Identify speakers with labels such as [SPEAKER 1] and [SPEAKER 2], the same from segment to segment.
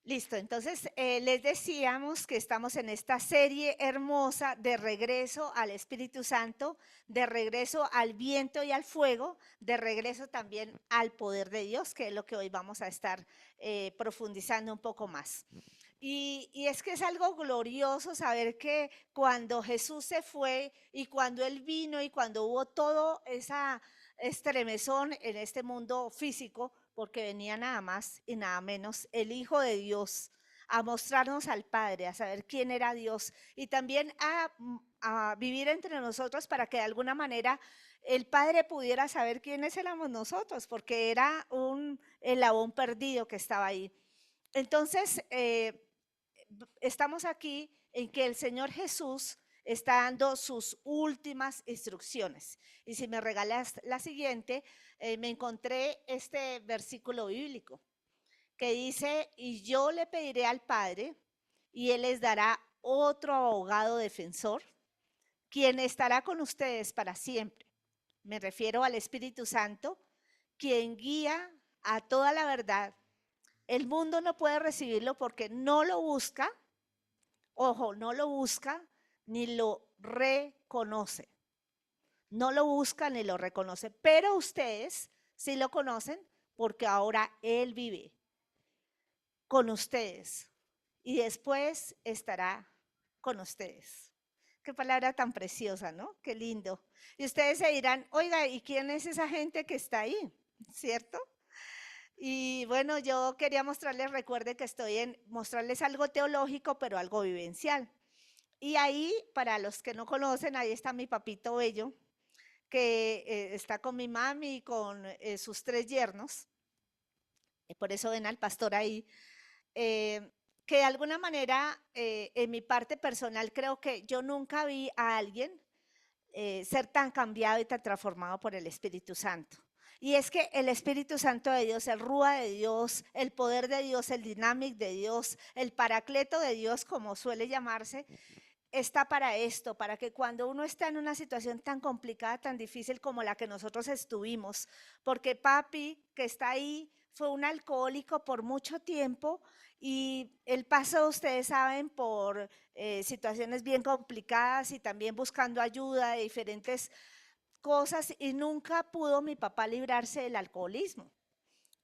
[SPEAKER 1] Listo, entonces les decíamos que estamos en esta serie hermosa de regreso al Espíritu Santo, de regreso al viento y al fuego, de regreso también al poder de Dios, que es lo que hoy vamos a estar profundizando un poco más. Y es que es algo glorioso saber que cuando Jesús se fue y cuando Él vino y cuando hubo todo esa estremezón en este mundo físico, porque venía nada más y nada menos el Hijo de Dios a mostrarnos al Padre, a saber quién era Dios y también a vivir entre nosotros para que de alguna manera el Padre pudiera saber quiénes éramos nosotros, porque era un eslabón perdido que estaba ahí. Entonces, estamos aquí en que el Señor Jesús está dando sus últimas instrucciones. Y si me regalas la siguiente, me encontré este versículo bíblico que dice, y yo le pediré al Padre, y Él les dará otro abogado defensor, quien estará con ustedes para siempre. Me refiero al Espíritu Santo, quien guía a toda la verdad. El mundo no puede recibirlo porque no lo busca, ojo, no lo busca ni lo reconoce. No lo busca ni lo reconoce, pero ustedes sí lo conocen porque ahora Él vive con ustedes y después estará con ustedes. Qué palabra tan preciosa, ¿no? Qué lindo. Y ustedes se dirán, oiga, ¿y quién es esa gente que está ahí? ¿Cierto? Y bueno, yo quería mostrarles, recuerde que estoy en mostrarles algo teológico, pero algo vivencial. Y ahí, para los que no conocen, ahí está mi papito bello, que está con mi mami y con sus tres yernos. Y por eso ven al pastor ahí. eh, que de alguna manera, en mi parte personal, creo que yo nunca vi a alguien ser tan cambiado y tan transformado por el Espíritu Santo. Y es que el Espíritu Santo de Dios, el Rúa de Dios, el poder de Dios, el Dinamic de Dios, el Paracleto de Dios, como suele llamarse, está para esto, para que cuando uno está en una situación tan complicada, tan difícil como la que nosotros estuvimos, porque papi, que está ahí, fue un alcohólico por mucho tiempo y él pasó, ustedes saben, por situaciones bien complicadas y también buscando ayuda de diferentes cosas y nunca pudo mi papá librarse del alcoholismo.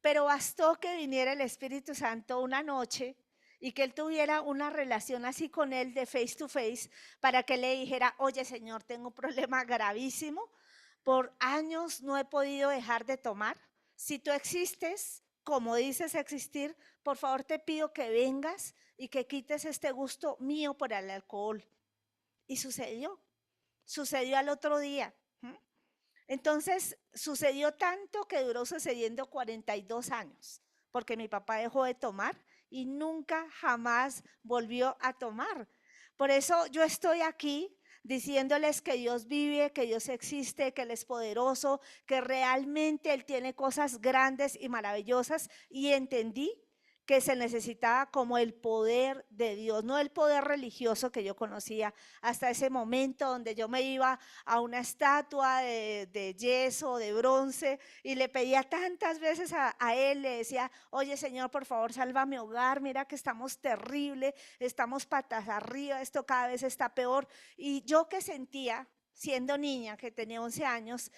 [SPEAKER 1] Pero bastó que viniera el Espíritu Santo una noche y que él tuviera una relación así con él de face to face para que le dijera, oye Señor, tengo un problema gravísimo, por años no he podido dejar de tomar. Si tú existes, como dices existir, por favor te pido que vengas y que quites este gusto mío por el alcohol. Y sucedió al otro día. Entonces, sucedió tanto que duró sucediendo 42 años, porque mi papá dejó de tomar y nunca jamás volvió a tomar. Por eso yo estoy aquí diciéndoles que Dios vive, que Dios existe, que Él es poderoso, que realmente Él tiene cosas grandes y maravillosas y entendí que se necesitaba como el poder de Dios, no el poder religioso que yo conocía hasta ese momento donde yo me iba a una estatua de yeso, de bronce, y le pedía tantas veces a él, le decía, oye Señor, por favor, salva mi hogar, mira que estamos terrible, estamos patas arriba, esto cada vez está peor. Y yo que sentía, siendo niña, que tenía 11 años,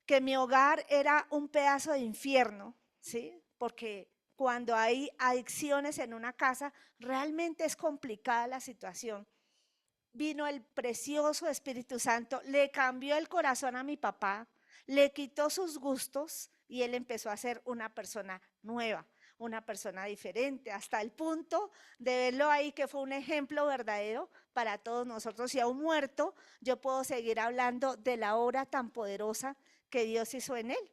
[SPEAKER 1] que mi hogar era un pedazo de infierno, ¿sí? Porque cuando hay adicciones en una casa, realmente es complicada la situación. Vino el precioso Espíritu Santo, le cambió el corazón a mi papá, le quitó sus gustos y él empezó a ser una persona nueva, una persona diferente, hasta el punto de verlo ahí que fue un ejemplo verdadero para todos nosotros. Y aún muerto, yo puedo seguir hablando de la obra tan poderosa que Dios hizo en él.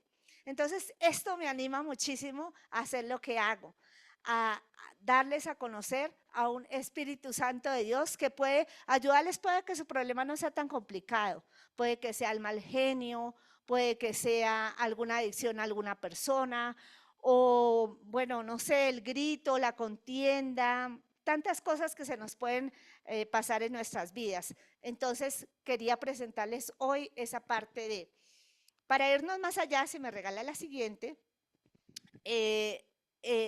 [SPEAKER 1] Entonces, esto me anima muchísimo a hacer lo que hago, a darles a conocer a un Espíritu Santo de Dios que puede ayudarles, puede que su problema no sea tan complicado, puede que sea el mal genio, puede que sea alguna adicción a alguna persona, o bueno, no sé, el grito, la contienda, tantas cosas que se nos pueden pasar en nuestras vidas. Entonces, quería presentarles hoy esa parte de, para irnos más allá, si me regala la siguiente, eh,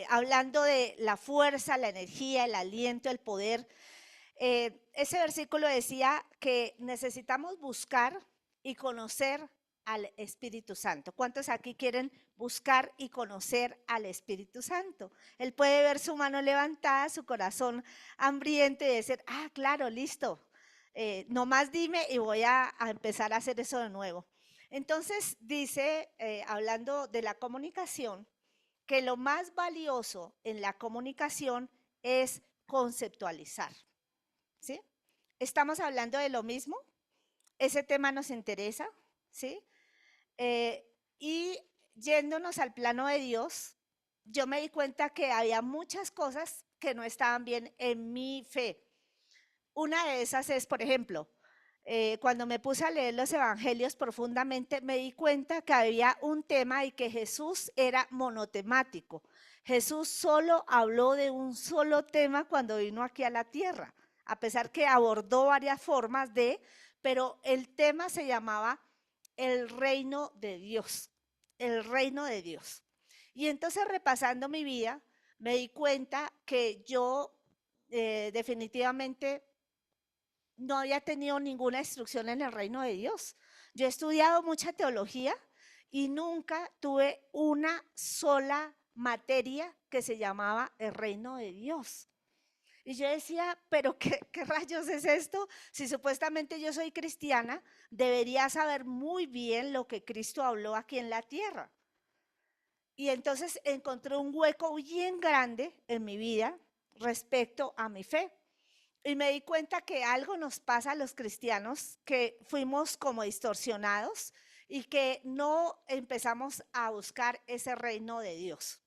[SPEAKER 1] hablando de la fuerza, la energía, el aliento, el poder. Ese versículo decía que necesitamos buscar y conocer al Espíritu Santo. ¿Cuántos aquí quieren buscar y conocer al Espíritu Santo? Él puede ver su mano levantada, su corazón hambriento y decir, ah, claro, listo, nomás dime y voy a empezar a hacer eso de nuevo. Entonces dice, hablando de la comunicación, que lo más valioso en la comunicación es conceptualizar. ¿Sí? Estamos hablando de lo mismo, ese tema nos interesa, ¿sí? Y yéndonos al plano de Dios, yo me di cuenta que había muchas cosas que no estaban bien en mi fe. Una de esas es, por ejemplo, cuando me puse a leer los evangelios profundamente, me di cuenta que había un tema y que Jesús era monotemático. Jesús solo habló de un solo tema cuando vino aquí a la tierra, a pesar que abordó varias formas de, pero el tema se llamaba el reino de Dios, el reino de Dios. Y entonces repasando mi vida, me di cuenta que yo definitivamente no había tenido ninguna instrucción en el reino de Dios. Yo he estudiado mucha teología y nunca tuve una sola materia que se llamaba el reino de Dios. Y yo decía, pero ¿qué rayos es esto? Si supuestamente yo soy cristiana, debería saber muy bien lo que Cristo habló aquí en la tierra. Y entonces encontré un hueco bien grande en mi vida respecto a mi fe. Y me di cuenta que algo nos pasa a los cristianos, que fuimos como distorsionados y que no empezamos a buscar ese reino de Dios.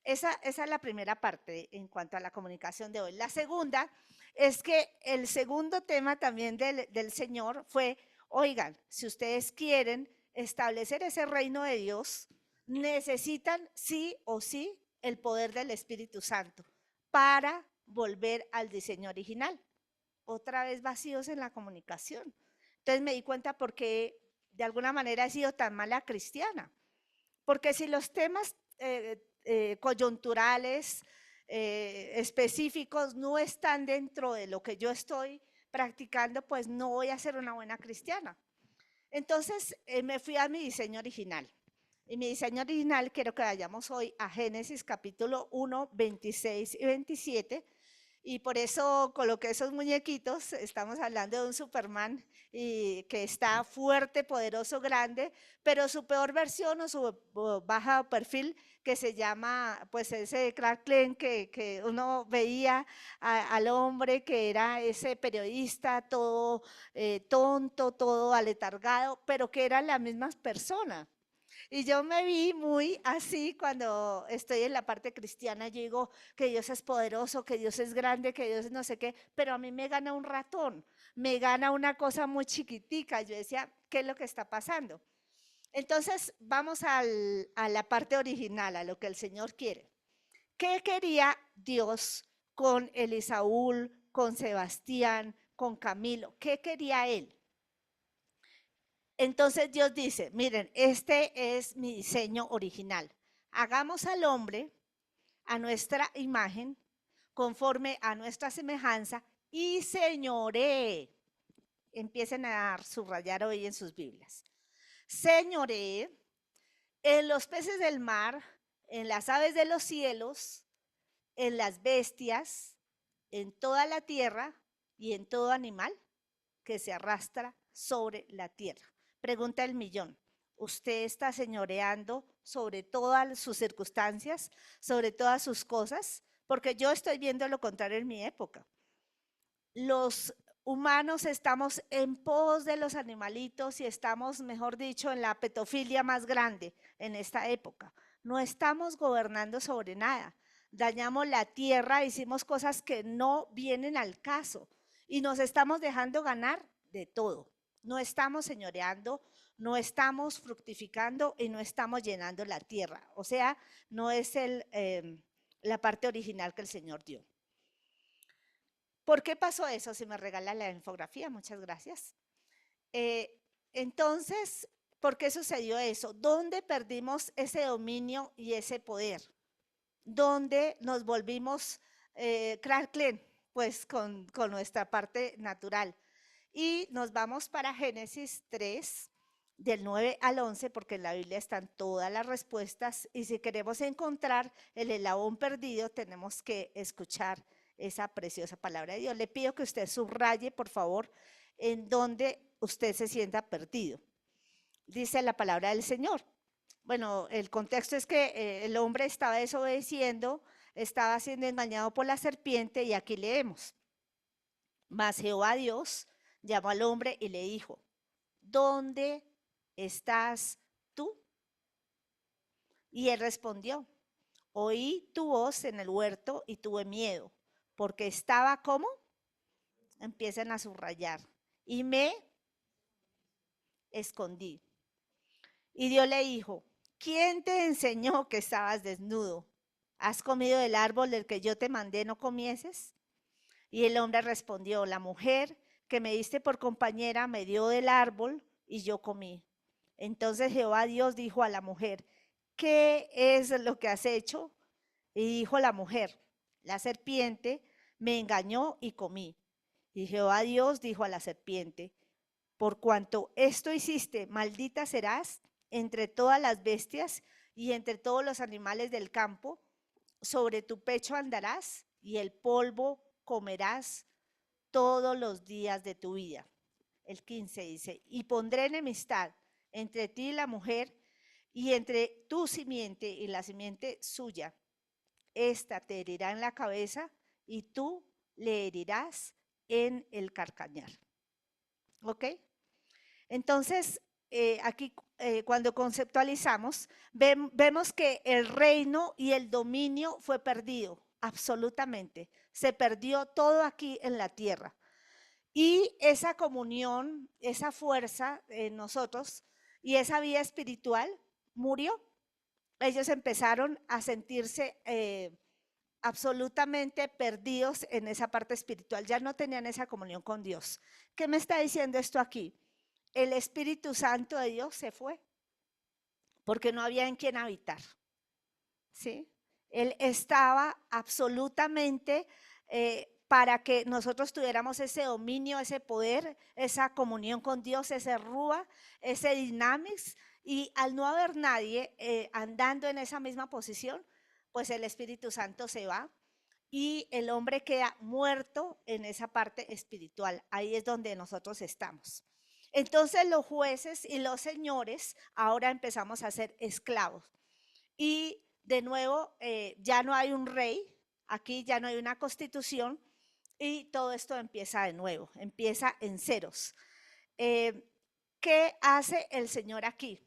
[SPEAKER 1] Esa es la primera parte en cuanto a la comunicación de hoy. La segunda es que el segundo tema también del Señor fue, oigan, si ustedes quieren establecer ese reino de Dios, necesitan sí o sí el poder del Espíritu Santo para volver al diseño original. Otra vez vacíos en la comunicación. Entonces me di cuenta por qué de alguna manera he sido tan mala cristiana. Porque si los temas coyunturales, específicos, no están dentro de lo que yo estoy practicando, pues no voy a ser una buena cristiana. Entonces me fui a mi diseño original. Y mi diseño original, quiero que vayamos hoy a Génesis capítulo 1, 26 y 27. Y por eso coloqué esos muñequitos, estamos hablando de un Superman y que está fuerte, poderoso, grande, pero su peor versión o su baja perfil que se llama, pues ese Clark Kent que uno veía al hombre que era ese periodista todo tonto, todo aletargado, pero que eran las mismas personas. Y yo me vi muy así cuando estoy en la parte cristiana. Yo digo que Dios es poderoso, que Dios es grande, que Dios es no sé qué, pero a mí me gana un ratón, me gana una cosa muy chiquitica. Yo decía, ¿qué es lo que está pasando? Entonces, vamos a la parte original, a lo que el Señor quiere. ¿Qué quería Dios con Elisaúl, con Sebastián, con Camilo? ¿Qué quería él? Entonces Dios dice, miren, este es mi diseño original. Hagamos al hombre a nuestra imagen, conforme a nuestra semejanza, y señoree. Empiecen a subrayar hoy en sus Biblias. Señoree en los peces del mar, en las aves de los cielos, en las bestias, en toda la tierra y en todo animal que se arrastra sobre la tierra. Pregunta el millón. ¿Usted está señoreando sobre todas sus circunstancias, sobre todas sus cosas? Porque yo estoy viendo lo contrario en mi época. Los humanos estamos en pos de los animalitos y estamos, mejor dicho, en la petofilia más grande en esta época. No estamos gobernando sobre nada. Dañamos la tierra, hicimos cosas que no vienen al caso y nos estamos dejando ganar de todo. No estamos señoreando, no estamos fructificando y no estamos llenando la tierra. O sea, no es la parte original que el Señor dio. ¿Por qué pasó eso? Si me regala la infografía, muchas gracias. Entonces, ¿por qué sucedió eso? ¿Dónde perdimos ese dominio y ese poder? donde nos volvimos Clark Kent, pues con nuestra parte natural. Y nos vamos para Génesis 3, del 9 al 11, porque en la Biblia están todas las respuestas. Y si queremos encontrar el eslabón perdido, tenemos que escuchar esa preciosa palabra de Dios. Le pido que usted subraye, por favor, en donde usted se sienta perdido. Dice la palabra del Señor. Bueno, el contexto es que el hombre estaba desobedeciendo, estaba siendo engañado por la serpiente y aquí leemos. Mas Jehová Dios llamó al hombre y le dijo, ¿dónde estás tú? Y él respondió, oí tu voz en el huerto y tuve miedo, porque estaba como, empiezan a subrayar, y me escondí. Y Dios le dijo, ¿quién te enseñó que estabas desnudo? ¿Has comido del árbol del que yo te mandé no comieses? Y el hombre respondió, la mujer que me diste por compañera me dio del árbol y yo comí. Entonces Jehová Dios dijo a la mujer, ¿qué es lo que has hecho? Y dijo la mujer, la serpiente me engañó y comí. Y Jehová Dios dijo a la serpiente, por cuanto esto hiciste, maldita serás entre todas las bestias y entre todos los animales del campo, sobre tu pecho andarás y el polvo comerás todos los días de tu vida. El 15 dice, y pondré enemistad entre ti y la mujer, y entre tu simiente y la simiente suya. Esta te herirá en la cabeza y tú le herirás en el carcañar. ¿Ok? Entonces, aquí cuando conceptualizamos, vemos que el reino y el dominio fue perdido, absolutamente. Se perdió todo aquí en la tierra. Y esa comunión, esa fuerza en nosotros y esa vida espiritual murió. Ellos empezaron a sentirse absolutamente perdidos en esa parte espiritual. Ya no tenían esa comunión con Dios. ¿Qué me está diciendo esto aquí? El Espíritu Santo de Dios se fue porque no había en quien habitar. ¿Sí? Él estaba absolutamente para que nosotros tuviéramos ese dominio, ese poder, esa comunión con Dios, ese rúa, ese dinamis, y al no haber nadie andando en esa misma posición, pues el Espíritu Santo se va y el hombre queda muerto en esa parte espiritual. Ahí es donde nosotros estamos. Entonces los jueces y los señores ahora empezamos a ser esclavos. Y de nuevo, ya no hay un rey, aquí ya no hay una constitución y todo esto empieza de nuevo, empieza en ceros. ¿Qué hace el Señor aquí?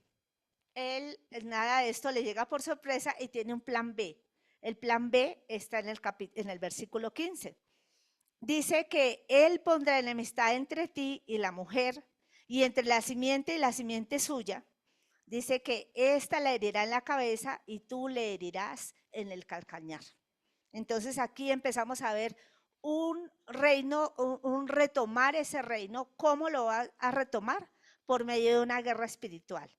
[SPEAKER 1] Él, nada de esto le llega por sorpresa y tiene un plan B. El plan B está en el versículo 15. Dice que Él pondrá enemistad entre ti y la mujer y entre la simiente y la simiente suya. Dice que esta la herirá en la cabeza y tú le herirás en el calcañar. Entonces aquí empezamos a ver un reino, un retomar ese reino. ¿Cómo lo va a retomar? Por medio de una guerra espiritual,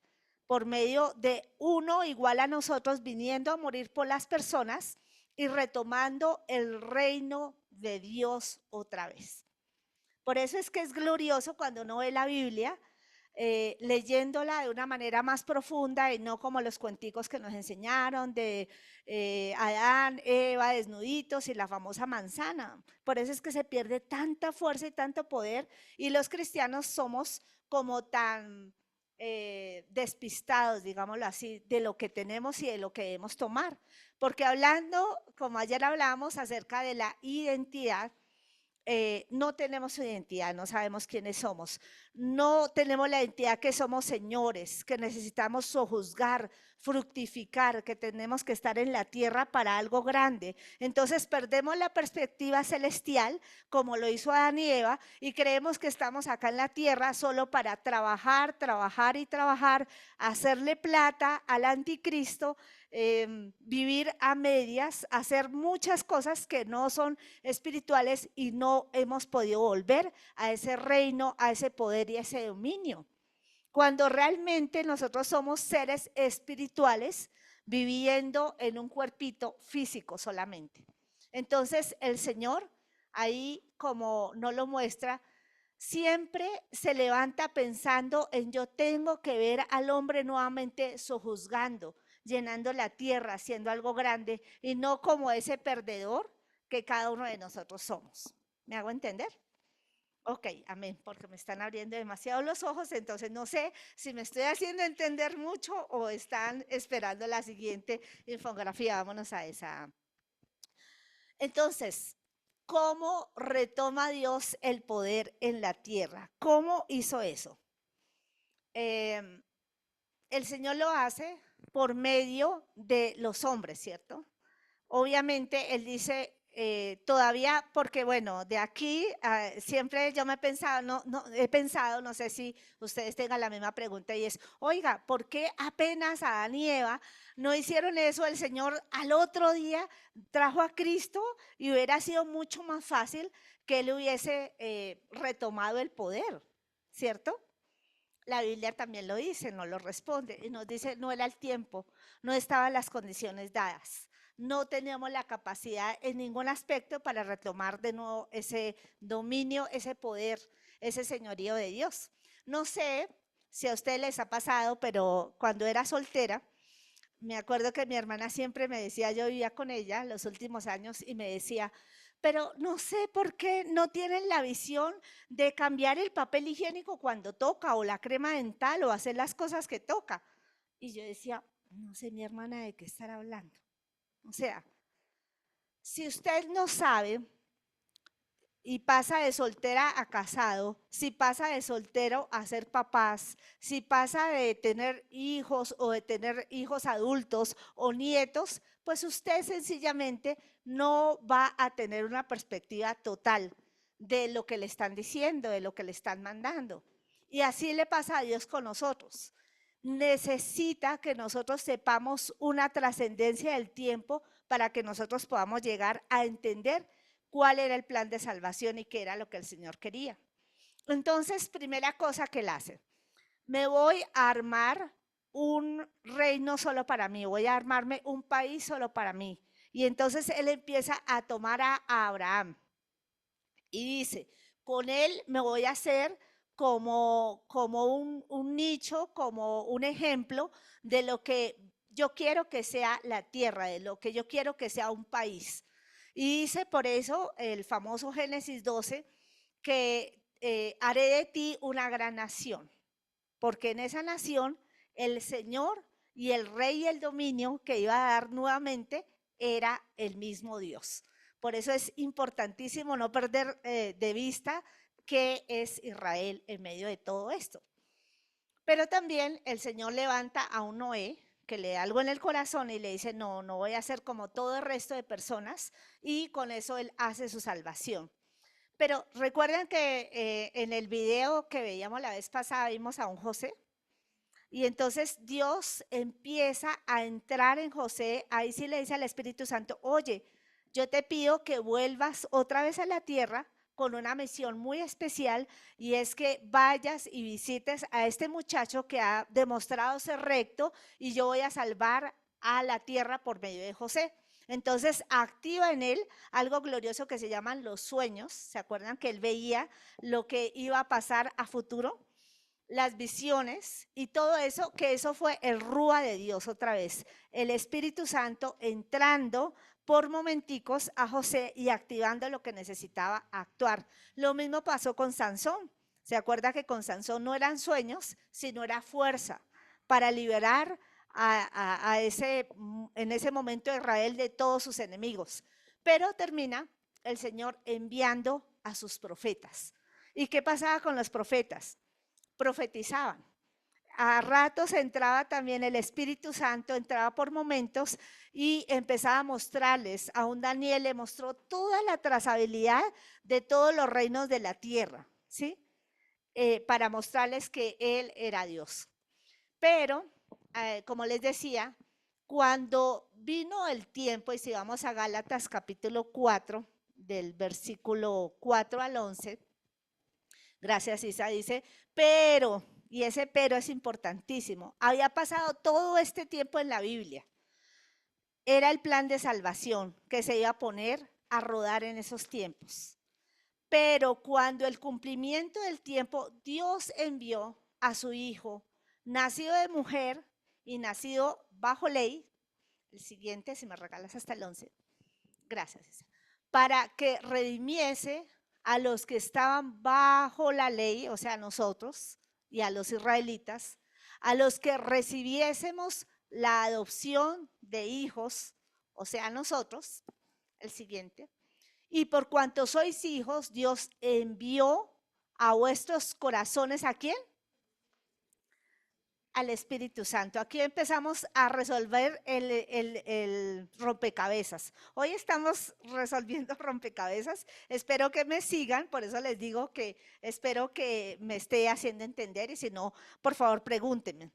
[SPEAKER 1] por medio de uno igual a nosotros viniendo a morir por las personas y retomando el reino de Dios otra vez. Por eso es que es glorioso cuando uno ve la Biblia, leyéndola de una manera más profunda y no como los cuenticos que nos enseñaron de Adán, Eva, desnuditos y la famosa manzana. Por eso es que se pierde tanta fuerza y tanto poder y los cristianos somos como tan despistados, digámoslo así, de lo que tenemos y de lo que debemos tomar. Porque hablando, como ayer hablábamos acerca de la identidad, no tenemos identidad, no sabemos quiénes somos, no tenemos la identidad que somos señores, que necesitamos sojuzgar, fructificar, que tenemos que estar en la tierra para algo grande. Entonces perdemos la perspectiva celestial, como lo hizo Adán y Eva, y creemos que estamos acá en la tierra solo para trabajar, trabajar y trabajar, hacerle plata al anticristo, vivir a medias, hacer muchas cosas que no son espirituales y no hemos podido volver a ese reino, a ese poder y a ese dominio. Cuando realmente nosotros somos seres espirituales, viviendo en un cuerpito físico solamente. Entonces el Señor, ahí como no lo muestra, siempre se levanta pensando en yo tengo que ver al hombre nuevamente sojuzgando, llenando la tierra, haciendo algo grande y no como ese perdedor que cada uno de nosotros somos. ¿Me hago entender? Ok, amén, porque me están abriendo demasiado los ojos, entonces no sé si me estoy haciendo entender mucho o están esperando la siguiente infografía. Vámonos a esa. Entonces, ¿cómo retoma Dios el poder en la tierra? ¿Cómo hizo eso? Em, el Señor lo hace por medio de los hombres, ¿cierto? Obviamente, Él dice, todavía, porque bueno, de aquí siempre yo me he pensado, he pensado, no sé si ustedes tengan la misma pregunta y es, oiga, ¿por qué apenas Adán y Eva no hicieron eso? El Señor al otro día trajo a Cristo y hubiera sido mucho más fácil que Él hubiese retomado el poder, ¿cierto? La Biblia también lo dice, no lo responde y nos dice, no era el tiempo, no estaban las condiciones dadas, no teníamos la capacidad en ningún aspecto para retomar de nuevo ese dominio, ese poder, ese señorío de Dios. No sé si a ustedes les ha pasado, pero cuando era soltera, me acuerdo que mi hermana siempre me decía, yo vivía con ella los últimos años y me decía, pero no sé por qué no tienen la visión de cambiar el papel higiénico cuando toca o la crema dental o hacer las cosas que toca. Y yo decía, no sé mi hermana de qué estar hablando. O sea, si usted no sabe y pasa de soltera a casado, si pasa de soltero a ser papás, si pasa de tener hijos o de tener hijos adultos o nietos, pues usted sencillamente no va a tener una perspectiva total de lo que le están diciendo, de lo que le están mandando. Y así le pasa a Dios con nosotros. Necesita que nosotros sepamos una trascendencia del tiempo para que nosotros podamos llegar a entender cuál era el plan de salvación y qué era lo que el Señor quería. Entonces, primera cosa que él hace, me voy a armar un reino solo para mí, voy a armarme un país solo para mí. Y entonces él empieza a tomar a Abraham y dice, con él me voy a hacer como un nicho, como un ejemplo de lo que yo quiero que sea la tierra, de lo que yo quiero que sea un país. Y dice por eso el famoso Génesis 12, que haré de ti una gran nación, porque en esa nación el Señor y el rey y el dominio que iba a dar nuevamente era el mismo Dios. Por eso es importantísimo no perder de vista qué es Israel en medio de todo esto. Pero también el Señor levanta a un Noé que le da algo en el corazón y le dice, no, no voy a ser como todo el resto de personas, y con eso él hace su salvación. Pero recuerden que en el video que veíamos la vez pasada vimos a un José, y entonces Dios empieza a entrar en José, ahí sí le dice al Espíritu Santo, oye, yo te pido que vuelvas otra vez a la tierra con una misión muy especial, y es que vayas y visites a este muchacho que ha demostrado ser recto y yo voy a salvar a la tierra por medio de José. Entonces activa en él algo glorioso que se llaman los sueños. ¿Se acuerdan que él veía lo que iba a pasar a futuro? Las visiones y todo eso, que eso fue el rúa de Dios otra vez, el Espíritu Santo entrando por momenticos a José y activando lo que necesitaba actuar. Lo mismo pasó con Sansón. ¿Se acuerda que con Sansón no eran sueños, sino era fuerza para liberar en ese momento a Israel de todos sus enemigos? Pero termina el Señor enviando a sus profetas. ¿Y qué pasaba con los profetas? Profetizaban. A ratos entraba también el Espíritu Santo, entraba por momentos y empezaba a mostrarles. A un Daniel le mostró toda la trazabilidad de todos los reinos de la tierra, ¿sí? Para mostrarles que Él era Dios. Pero, como les decía, cuando vino el tiempo, y si vamos a Gálatas capítulo 4, del versículo 4 al 11, gracias Isa, dice, pero, y ese pero es importantísimo, había pasado todo este tiempo en la Biblia, era el plan de salvación que se iba a poner a rodar en esos tiempos. Pero cuando el cumplimiento del tiempo, Dios envió a su Hijo, nacido de mujer y nacido bajo ley, el siguiente, si me regalas hasta el 11, gracias, para que redimiese a los que estaban bajo la ley, o sea, nosotros y a los israelitas, a los que recibiésemos la adopción de hijos, o sea, nosotros, el siguiente. Y por cuanto sois hijos, Dios envió a vuestros corazones, ¿a quién? Al Espíritu Santo. Aquí empezamos a resolver el rompecabezas. Hoy estamos resolviendo rompecabezas. Espero que me sigan, por eso les digo que espero que me esté haciendo entender y si no, por favor, pregúntenme.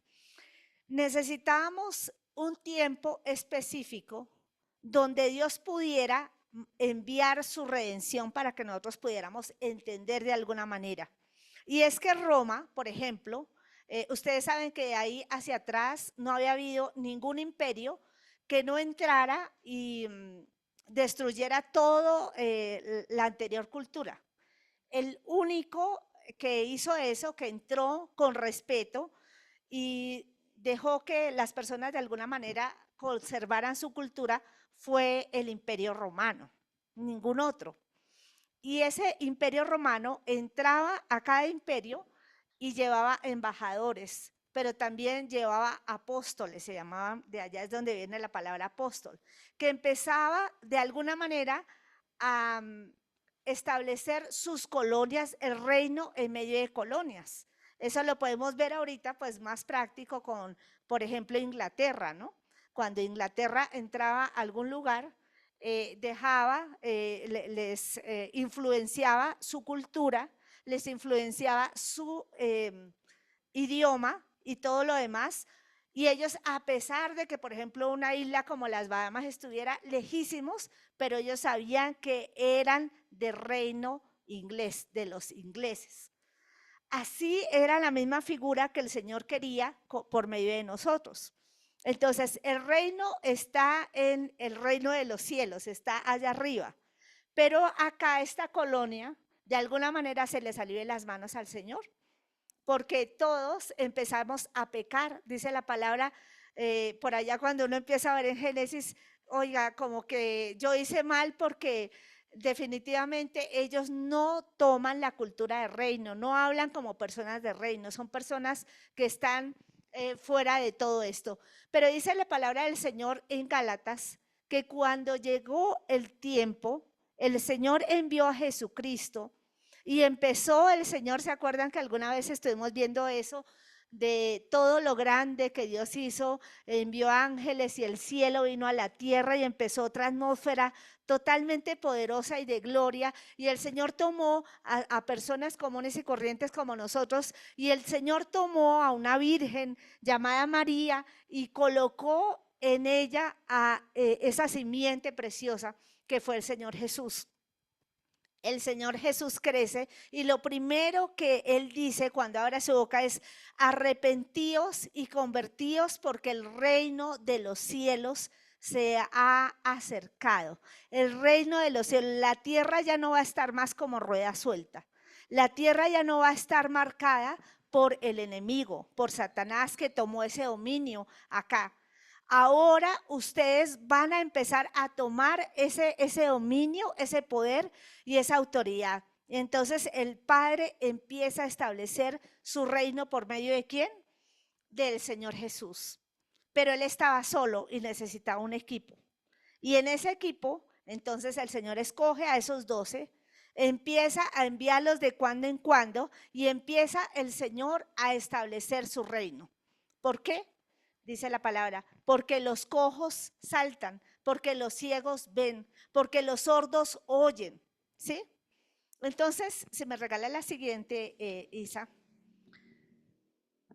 [SPEAKER 1] Necesitábamos un tiempo específico donde Dios pudiera enviar su redención para que nosotros pudiéramos entender de alguna manera. Y es que Roma, por ejemplo, ustedes saben que de ahí hacia atrás no había habido ningún imperio que no entrara y destruyera todo la anterior cultura. El único que hizo eso, que entró con respeto y dejó que las personas de alguna manera conservaran su cultura, fue el Imperio Romano, ningún otro. Y ese Imperio Romano entraba a cada imperio y llevaba embajadores, pero también llevaba apóstoles, se llamaban, de allá es donde viene la palabra apóstol, que empezaba de alguna manera a establecer sus colonias, el reino en medio de colonias. Eso lo podemos ver ahorita, pues más práctico con, por ejemplo, Inglaterra, ¿no? Cuando Inglaterra entraba a algún lugar, dejaba, les influenciaba su cultura, les influenciaba su idioma y todo lo demás. Y ellos, a pesar de que, por ejemplo, una isla como las Bahamas estuviera lejísimos, pero ellos sabían que eran del reino inglés, de los ingleses. Así era la misma figura que el Señor quería por medio de nosotros. Entonces, el reino está en el reino de los cielos, está allá arriba. Pero acá esta colonia, de alguna manera se le salió de las manos al Señor, porque todos empezamos a pecar, dice la palabra, por allá cuando uno empieza a ver en Génesis, oiga, como que yo hice mal porque definitivamente ellos no toman la cultura de reino, no hablan como personas de reino, son personas que están fuera de todo esto. Pero dice la palabra del Señor en Gálatas que cuando llegó el tiempo, el Señor envió a Jesucristo y empezó el Señor, ¿se acuerdan que alguna vez estuvimos viendo eso? De todo lo grande que Dios hizo, envió ángeles y el cielo vino a la tierra y empezó otra atmósfera totalmente poderosa y de gloria. Y el Señor tomó a personas comunes y corrientes como nosotros y el Señor tomó a una virgen llamada María y colocó en ella a esa simiente preciosa que fue el Señor Jesús. El Señor Jesús crece y lo primero que Él dice cuando abre su boca es arrepentíos y convertíos porque el reino de los cielos se ha acercado. El reino de los cielos, la tierra ya no va a estar más como rueda suelta. La tierra ya no va a estar marcada por el enemigo, por Satanás que tomó ese dominio acá. Ahora ustedes van a empezar a tomar ese dominio, ese poder y esa autoridad. Entonces el Padre empieza a establecer su reino por medio de ¿quién? Del Señor Jesús. Pero él estaba solo y necesitaba un equipo. Y en ese equipo, entonces el Señor escoge a esos 12, empieza a enviarlos de cuando en cuando y empieza el Señor a establecer su reino. ¿Por qué? Dice la palabra, porque los cojos saltan, porque los ciegos ven, porque los sordos oyen, ¿sí? Entonces, si me regala la siguiente, Isa.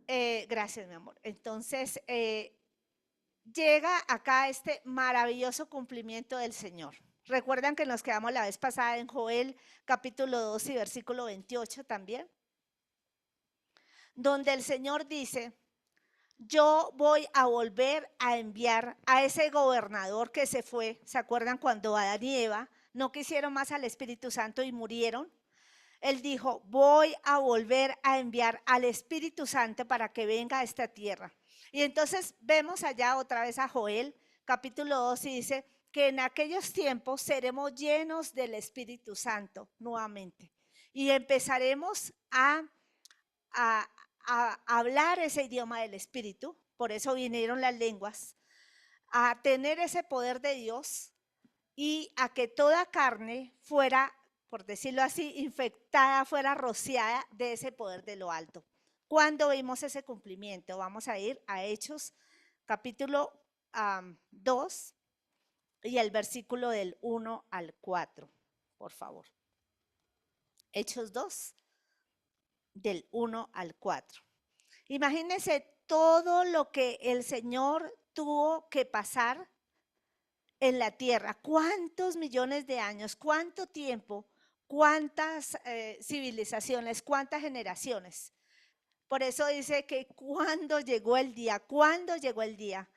[SPEAKER 1] Gracias, mi amor. Entonces, llega acá este maravilloso cumplimiento del Señor. Recuerdan que nos quedamos la vez pasada en Joel capítulo 2 y versículo 28 también, donde el Señor dice, yo voy a volver a enviar a ese gobernador que se fue. ¿Se acuerdan cuando Adán y Eva no quisieron más al Espíritu Santo y murieron? Él dijo, voy a volver a enviar al Espíritu Santo para que venga a esta tierra. Y entonces vemos allá otra vez a Joel, capítulo 2, y dice que en aquellos tiempos seremos llenos del Espíritu Santo nuevamente. Y empezaremos a, a hablar ese idioma del Espíritu, por eso vinieron las lenguas, a tener ese poder de Dios y a que toda carne fuera, por decirlo así, infectada, fuera rociada de ese poder de lo alto. ¿Cuándo vimos ese cumplimiento? Vamos a ir a Hechos capítulo 2 y el versículo del 1 al 4, por favor. Hechos 2, del 1 al 4. Imagínense todo lo que el Señor tuvo que pasar en la tierra. ¿Cuántos millones de años? ¿Cuánto tiempo? ¿Cuántas civilizaciones? ¿Cuántas generaciones? Por eso dice que cuando llegó el día, cuando llegó el día.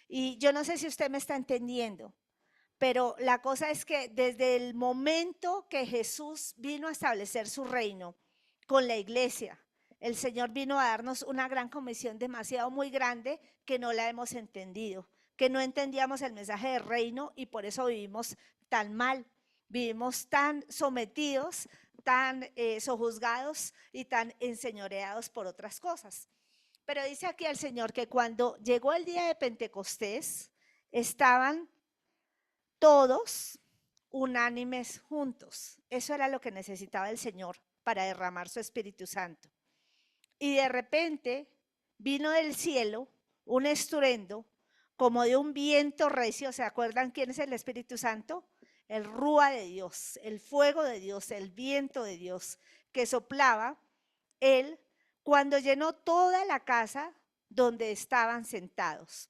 [SPEAKER 1] Y yo no sé si usted me está entendiendo, pero la cosa es que desde el momento que Jesús vino a establecer su reino con la iglesia, el Señor vino a darnos una gran comisión demasiado muy grande que no la hemos entendido, que no entendíamos el mensaje del reino y por eso vivimos tan mal, vivimos tan sometidos, tan sojuzgados y tan enseñoreados por otras cosas. Pero dice aquí el Señor que cuando llegó el día de Pentecostés, estaban todos unánimes juntos. Eso era lo que necesitaba el Señor para derramar su Espíritu Santo. Y de repente vino del cielo un estruendo como de un viento recio. ¿Se acuerdan quién es el Espíritu Santo? El rúa de Dios, el fuego de Dios, el viento de Dios que soplaba él cuando llenó toda la casa donde estaban sentados.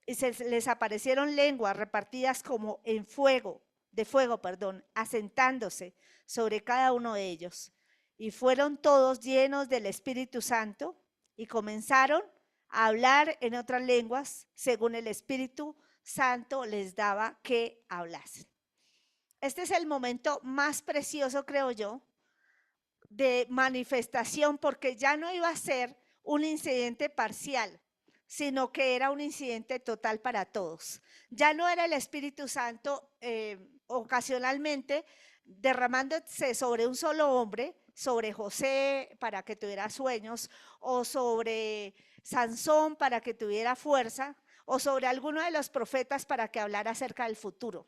[SPEAKER 1] Y se les aparecieron lenguas repartidas como en fuego, de fuego, perdón, asentándose sobre cada uno de ellos. Y fueron todos llenos del Espíritu Santo y comenzaron a hablar en otras lenguas según el Espíritu Santo les daba que hablasen. Este es el momento más precioso, creo yo, de manifestación, porque ya no iba a ser un incidente parcial, sino que era un incidente total para todos. Ya no era el Espíritu Santo ocasionalmente derramándose sobre un solo hombre, sobre José para que tuviera sueños, o sobre Sansón para que tuviera fuerza, o sobre alguno de los profetas para que hablara acerca del futuro.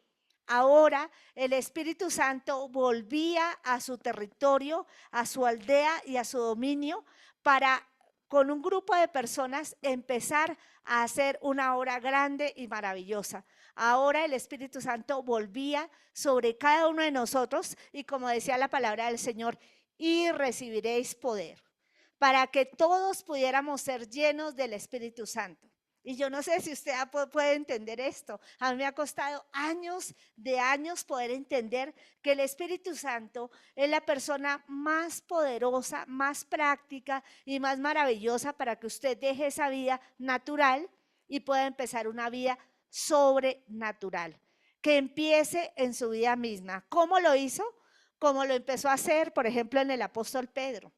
[SPEAKER 1] Ahora el Espíritu Santo volvía a su territorio, a su aldea y a su dominio para, con un grupo de personas, empezar a hacer una obra grande y maravillosa. Ahora el Espíritu Santo volvía sobre cada uno de nosotros y, como decía la palabra del Señor, y recibiréis poder, para que todos pudiéramos ser llenos del Espíritu Santo. Y yo no sé si usted puede entender esto. A mí me ha costado años de años poder entender que el Espíritu Santo es la persona más poderosa, más práctica y más maravillosa para que usted deje esa vida natural y pueda empezar una vida sobrenatural. Que empiece en su vida misma. ¿Cómo lo hizo? Como lo empezó a hacer, por ejemplo, en el apóstol Pedro.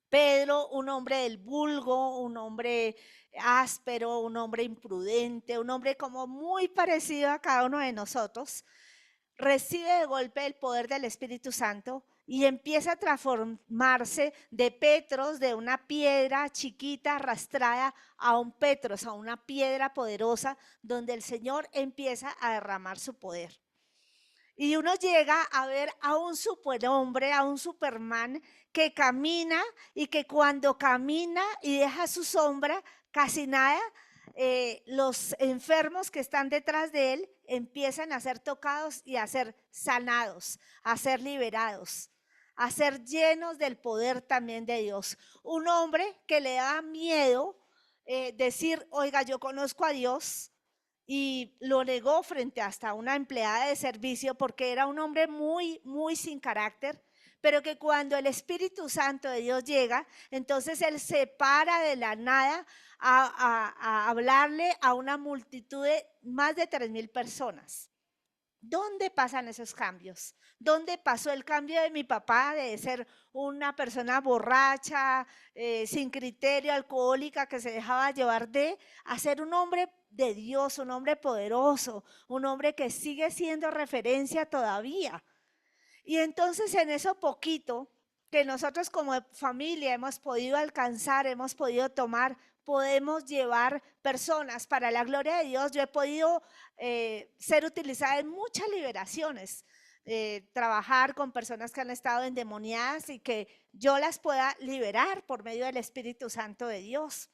[SPEAKER 1] Pedro, un hombre del vulgo, un hombre áspero, un hombre imprudente, un hombre como muy parecido a cada uno de nosotros, recibe de golpe el poder del Espíritu Santo y empieza a transformarse de Petros, de una piedra chiquita arrastrada, a un Petros, a una piedra poderosa, donde el Señor empieza a derramar su poder. Y uno llega a ver a un superhombre, a un Superman que camina y que cuando camina y deja su sombra, casi nada, los enfermos que están detrás de él empiezan a ser tocados y a ser sanados, a ser liberados, a ser llenos del poder también de Dios. Un hombre que le da miedo decir, oiga, yo conozco a Dios, y lo negó frente hasta una empleada de servicio porque era un hombre muy, muy sin carácter, pero que cuando el Espíritu Santo de Dios llega, entonces Él se para de la nada a hablarle a una multitud de más de 3.000 personas. ¿Dónde pasan esos cambios? ¿Dónde pasó el cambio de mi papá de ser una persona borracha, sin criterio, alcohólica, que se dejaba llevar a ser un hombre de Dios, un hombre poderoso, un hombre que sigue siendo referencia todavía? Y entonces en eso poquito que nosotros como familia hemos podido alcanzar, hemos podido tomar, podemos llevar personas para la gloria de Dios. Yo he podido ser utilizada en muchas liberaciones, trabajar con personas que han estado endemoniadas y que yo las pueda liberar por medio del Espíritu Santo de Dios.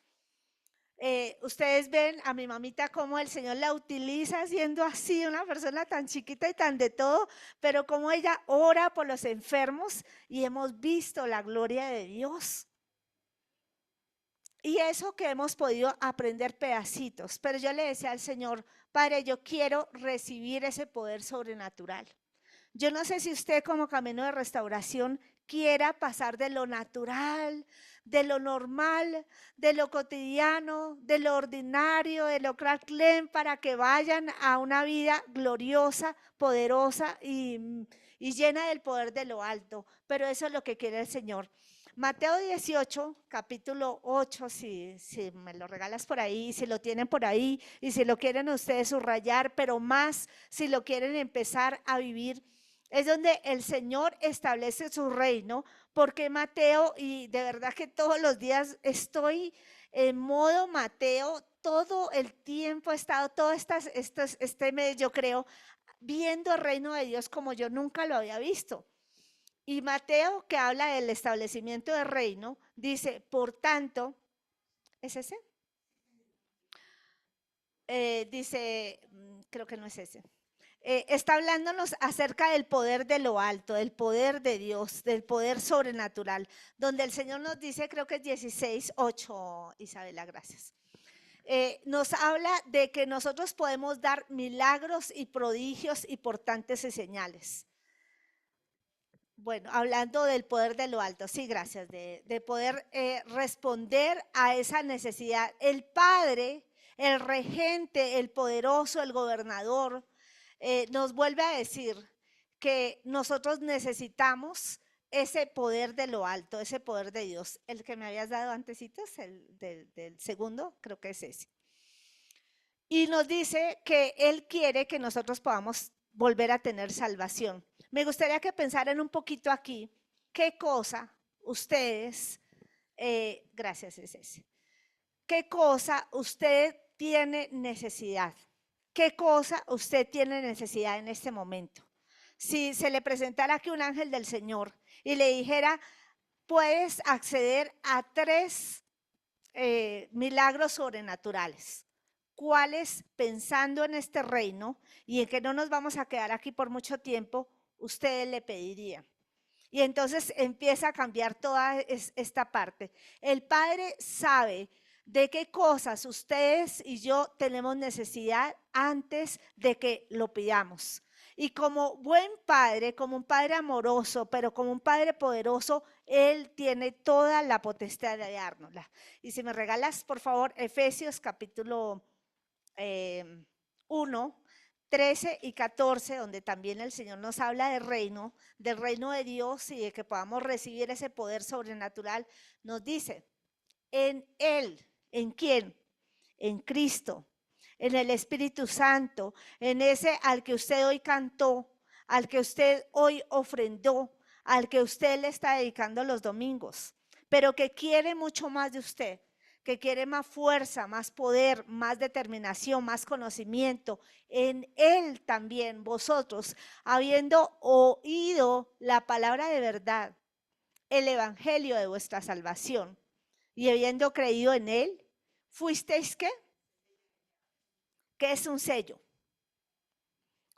[SPEAKER 1] Ustedes ven a mi mamita cómo el Señor la utiliza siendo así una persona tan chiquita y tan de todo, pero cómo ella ora por los enfermos y hemos visto la gloria de Dios. Y eso que hemos podido aprender pedacitos, pero yo le decía al Señor, Padre, yo quiero recibir ese poder sobrenatural. Yo no sé si usted como camino de restauración quiera pasar de lo natural, de lo normal, de lo cotidiano, de lo ordinario, de lo crack-clem, para que vayan a una vida gloriosa, poderosa y llena del poder de lo alto. Pero eso es lo que quiere el Señor. Mateo 18, capítulo 8, si me lo regalas por ahí, si lo tienen por ahí y si lo quieren ustedes subrayar, pero más si lo quieren empezar a vivir, es donde el Señor establece su reino, porque Mateo, y de verdad que todos los días estoy en modo Mateo, todo el tiempo he estado, todo este mes yo creo, viendo el reino de Dios como yo nunca lo había visto. Y Mateo, que habla del establecimiento del reino, dice, por tanto, ¿es ese? Dice, creo que no es ese. Está hablándonos acerca del poder de lo alto, del poder de Dios, del poder sobrenatural, donde el Señor nos dice, creo que es 16:8, Isabela, gracias. Nos habla de que nosotros podemos dar milagros y prodigios importantes y señales. Bueno, hablando del poder de lo alto, sí, gracias, de poder responder a esa necesidad. El Padre, el regente, el poderoso, el gobernador, nos vuelve a decir que nosotros necesitamos ese poder de lo alto, ese poder de Dios. El que me habías dado antecitos, el del segundo, creo que es ese. Y nos dice que Él quiere que nosotros podamos volver a tener salvación. Me gustaría que pensaran un poquito aquí, qué cosa ustedes, gracias, es ese, qué cosa usted tiene necesidad, qué cosa usted tiene necesidad en este momento. Si se le presentara aquí un ángel del Señor y le dijera, puedes acceder a 3 milagros sobrenaturales. ¿Cuáles, pensando en este reino y en que no nos vamos a quedar aquí por mucho tiempo, ustedes le pedirían? Y entonces empieza a cambiar toda esta parte. El Padre sabe de qué cosas ustedes y yo tenemos necesidad antes de que lo pidamos. Y como buen padre, como un padre amoroso, pero como un padre poderoso, Él tiene toda la potestad de dárnosla. Y si me regalas, por favor, Efesios capítulo 1, 13 y 14, donde también el Señor nos habla del reino de Dios y de que podamos recibir ese poder sobrenatural, nos dice, en Él, ¿en quién? En Cristo, en el Espíritu Santo, en ese al que usted hoy cantó, al que usted hoy ofrendó, al que usted le está dedicando los domingos, pero que quiere mucho más de usted, que quiere más fuerza, más poder, más determinación, más conocimiento. En Él también vosotros, habiendo oído la palabra de verdad, el evangelio de vuestra salvación, y habiendo creído en Él, fuisteis ¿qué? ¿Qué es un sello?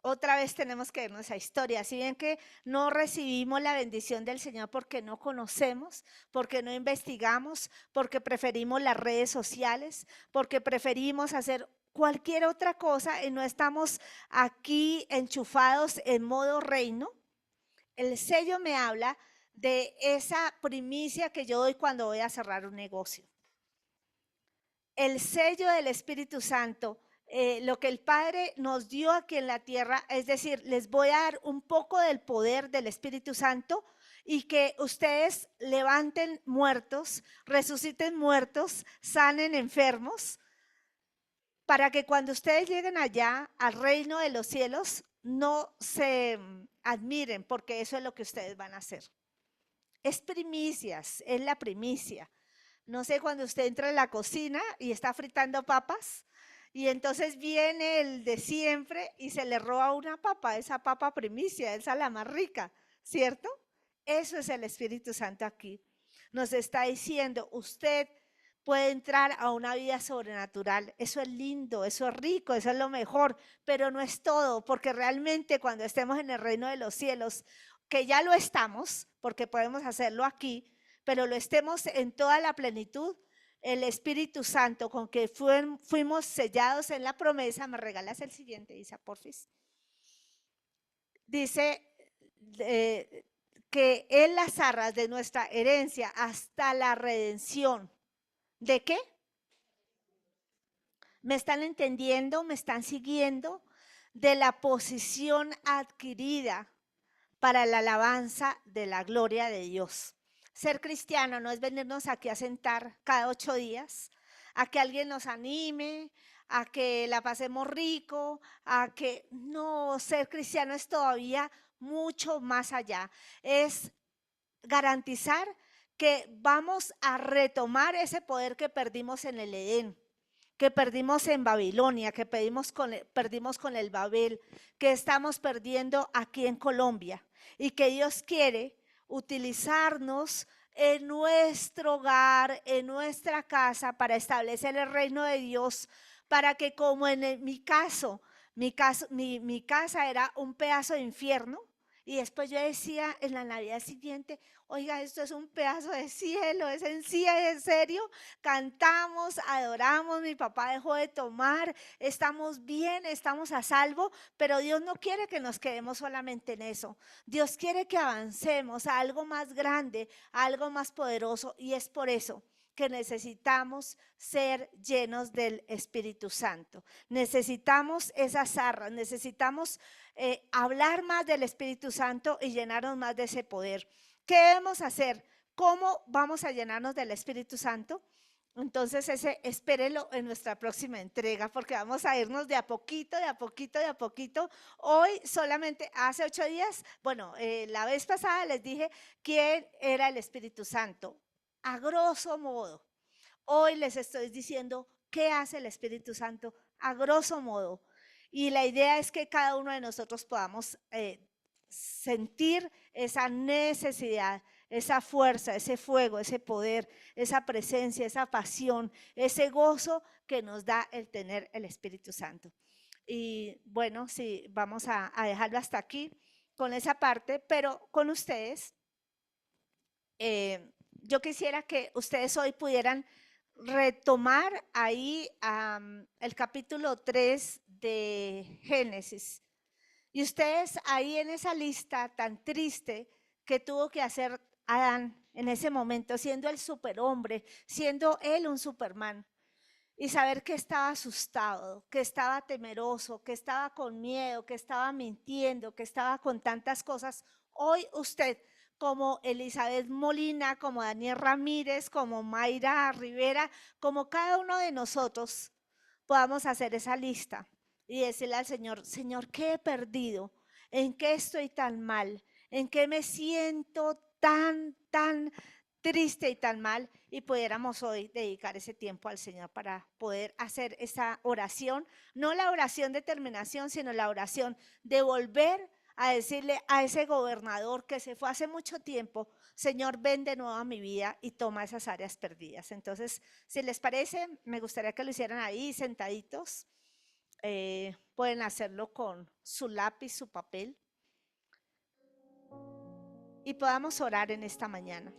[SPEAKER 1] Otra vez tenemos que vernos esa historia. Si bien que no recibimos la bendición del Señor porque no conocemos, porque no investigamos, porque preferimos las redes sociales, porque preferimos hacer cualquier otra cosa y no estamos aquí enchufados en modo reino, el sello me habla de esa primicia que yo doy cuando voy a cerrar un negocio. El sello del Espíritu Santo, lo que el Padre nos dio aquí en la tierra, es decir, les voy a dar un poco del poder del Espíritu Santo y que ustedes levanten muertos, resuciten muertos, sanen enfermos, para que cuando ustedes lleguen allá al reino de los cielos, no se admiren, porque eso es lo que ustedes van a hacer. Es primicias, es la primicia. No sé, cuando usted entra en la cocina y está fritando papas, y entonces viene el de siempre y se le roba una papa, esa papa primicia, esa es la más rica, ¿cierto? Eso es el Espíritu Santo aquí. Nos está diciendo, usted puede entrar a una vida sobrenatural. Eso es lindo, eso es rico, eso es lo mejor, pero no es todo, porque realmente cuando estemos en el reino de los cielos, que ya lo estamos, porque podemos hacerlo aquí, pero lo estemos en toda la plenitud, el Espíritu Santo con que fuimos sellados en la promesa. ¿Me regalas el siguiente, Isa, porfis? Dice que Él las arras de nuestra herencia hasta la redención. ¿De qué? ¿Me están entendiendo? ¿Me están siguiendo? De la posición adquirida para la alabanza de la gloria de Dios. Ser cristiano no es venirnos aquí a sentar cada 8 días, a que alguien nos anime, a que la pasemos rico, a que no, ser cristiano es todavía mucho más allá. Es garantizar que vamos a retomar ese poder que perdimos en el Edén, que perdimos en Babilonia, que perdimos con el Babel, que estamos perdiendo aquí en Colombia, y que Dios quiere utilizarnos en nuestro hogar, en nuestra casa, para establecer el reino de Dios, para que como mi casa era un pedazo de infierno, y después yo decía en la Navidad siguiente, oiga, esto es un pedazo de cielo, es en serio, cantamos, adoramos, mi papá dejó de tomar, estamos bien, estamos a salvo, pero Dios no quiere que nos quedemos solamente en eso. Dios quiere que avancemos a algo más grande, a algo más poderoso, y es por eso que necesitamos ser llenos del Espíritu Santo. Necesitamos esas arras, necesitamos hablar más del Espíritu Santo y llenarnos más de ese poder. ¿Qué debemos hacer? ¿Cómo vamos a llenarnos del Espíritu Santo? Entonces espérelo en nuestra próxima entrega, porque vamos a irnos de a poquito, de a poquito, de a poquito. Hoy solamente, hace 8 días, bueno, la vez pasada les dije quién era el Espíritu Santo. A grosso modo, hoy les estoy diciendo qué hace el Espíritu Santo a grosso modo. Y la idea es que cada uno de nosotros podamos sentir esa necesidad, esa fuerza, ese fuego, ese poder, esa presencia, esa pasión, ese gozo que nos da el tener el Espíritu Santo. Y bueno, sí, vamos a dejarlo hasta aquí con esa parte, pero con ustedes, yo quisiera que ustedes hoy pudieran retomar ahí el capítulo 3 de Génesis. Y ustedes ahí en esa lista tan triste que tuvo que hacer Adán en ese momento, siendo el superhombre, siendo él un Superman, y saber que estaba asustado, que estaba temeroso, que estaba con miedo, que estaba mintiendo, que estaba con tantas cosas. Hoy usted, como Elizabeth Molina, como Daniel Ramírez, como Mayra Rivera, como cada uno de nosotros, podamos hacer esa lista y decirle al Señor, Señor, ¿qué he perdido? ¿En qué estoy tan mal? ¿En qué me siento tan triste y tan mal? Y pudiéramos hoy dedicar ese tiempo al Señor para poder hacer esa oración, no la oración de terminación, sino la oración de volver a decirle a ese gobernador que se fue hace mucho tiempo, Señor, ven de nuevo a mi vida y toma esas áreas perdidas. Entonces, si les parece, me gustaría que lo hicieran ahí sentaditos. Pueden hacerlo con su lápiz, su papel, y podamos orar en esta mañana.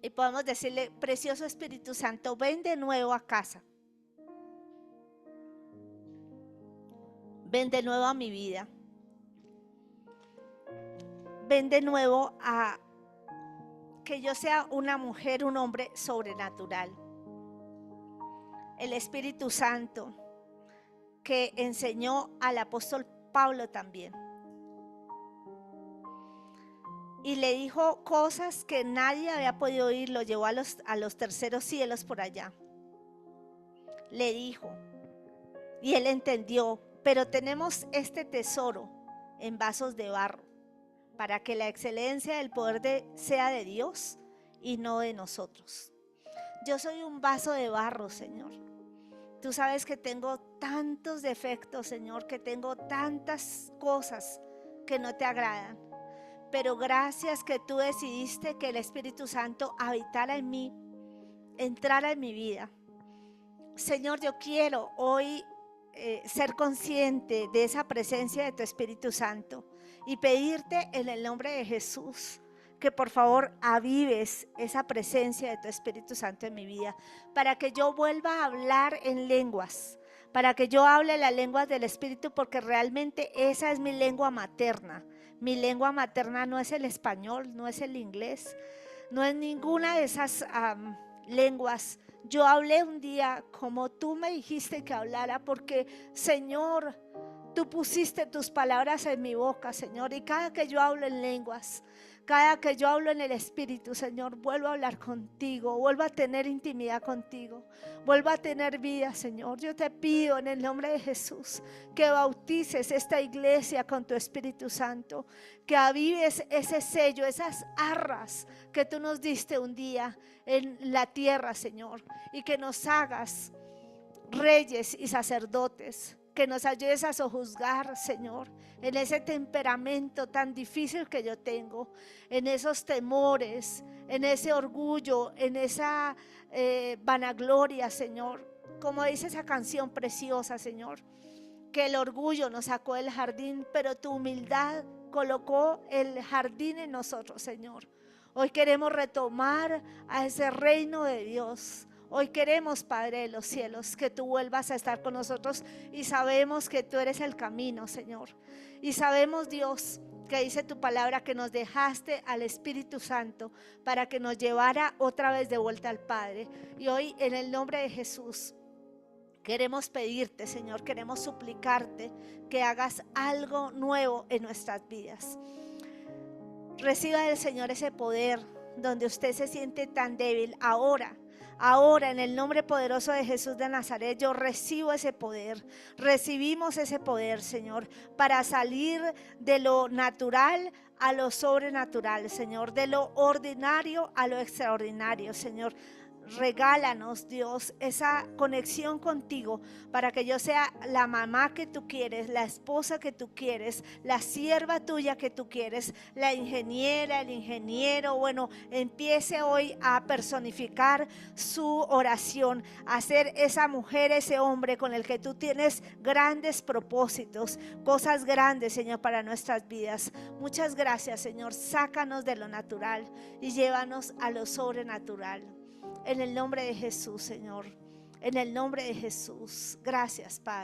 [SPEAKER 1] Y podamos decirle, precioso Espíritu Santo, ven de nuevo a casa. Ven de nuevo a mi vida. ven de nuevo a que yo sea una mujer, un hombre sobrenatural. El Espíritu Santo que enseñó al apóstol Pablo también. Y le dijo cosas que nadie había podido oír, lo llevó a los terceros cielos por allá. Le dijo, y él entendió, pero tenemos este tesoro en vasos de barro, para que la excelencia del poder sea de Dios y no de nosotros. Yo soy un vaso de barro, Señor. Tú sabes que tengo tantos defectos, Señor, que tengo tantas cosas que no te agradan. Pero gracias que tú decidiste que el Espíritu Santo habitara en mí, entrara en mi vida. Señor, yo quiero hoy ser consciente de esa presencia de tu Espíritu Santo y pedirte en el nombre de Jesús que por favor avives esa presencia de tu Espíritu Santo en mi vida, para que yo vuelva a hablar en lenguas, para que yo hable las lenguas del Espíritu, porque realmente esa es mi lengua materna. Mi lengua materna no es el español, no es el inglés, no es ninguna de esas lenguas. Yo hablé un día como tú me dijiste que hablara, porque Señor, tú pusiste tus palabras en mi boca, Señor, y cada que yo hablo en lenguas, cada que yo hablo en el Espíritu, Señor, vuelvo a hablar contigo, vuelvo a tener intimidad contigo, vuelvo a tener vida, Señor. Yo te pido en el nombre de Jesús que bautices esta iglesia con tu Espíritu Santo, que avives ese sello, esas arras que tú nos diste un día en la tierra, Señor, y que nos hagas reyes y sacerdotes, que nos ayudes a sojuzgar, Señor, en ese temperamento tan difícil que yo tengo, en esos temores, en ese orgullo, en esa vanagloria, Señor. Como dice esa canción preciosa, Señor, que el orgullo nos sacó del jardín, pero tu humildad colocó el jardín en nosotros, Señor. Hoy queremos retomar a ese reino de Dios. Hoy queremos, Padre de los cielos, que tú vuelvas a estar con nosotros, y sabemos que tú eres el camino, Señor. Y sabemos, Dios, que dice tu palabra que nos dejaste al Espíritu Santo para que nos llevara otra vez de vuelta al Padre. Y hoy, en el nombre de Jesús, queremos pedirte, Señor, queremos suplicarte que hagas algo nuevo en nuestras vidas. Reciba del Señor ese poder donde usted se siente tan débil. Ahora, en el nombre poderoso de Jesús de Nazaret, yo recibo ese poder. Recibimos ese poder, Señor, para salir de lo natural a lo sobrenatural, Señor, de lo ordinario a lo extraordinario, Señor. Regálanos, Dios, esa conexión contigo para que yo sea la mamá que tú quieres, la esposa que tú quieres, la sierva tuya que tú quieres, la ingeniera, el ingeniero. Bueno, empiece hoy a personificar su oración, a ser esa mujer, ese hombre con el que tú tienes grandes propósitos, cosas grandes, Señor, para nuestras vidas. Muchas gracias, Señor. Sácanos de lo natural y llévanos a lo sobrenatural. En el nombre de Jesús, Señor. En el nombre de Jesús. Gracias, Padre.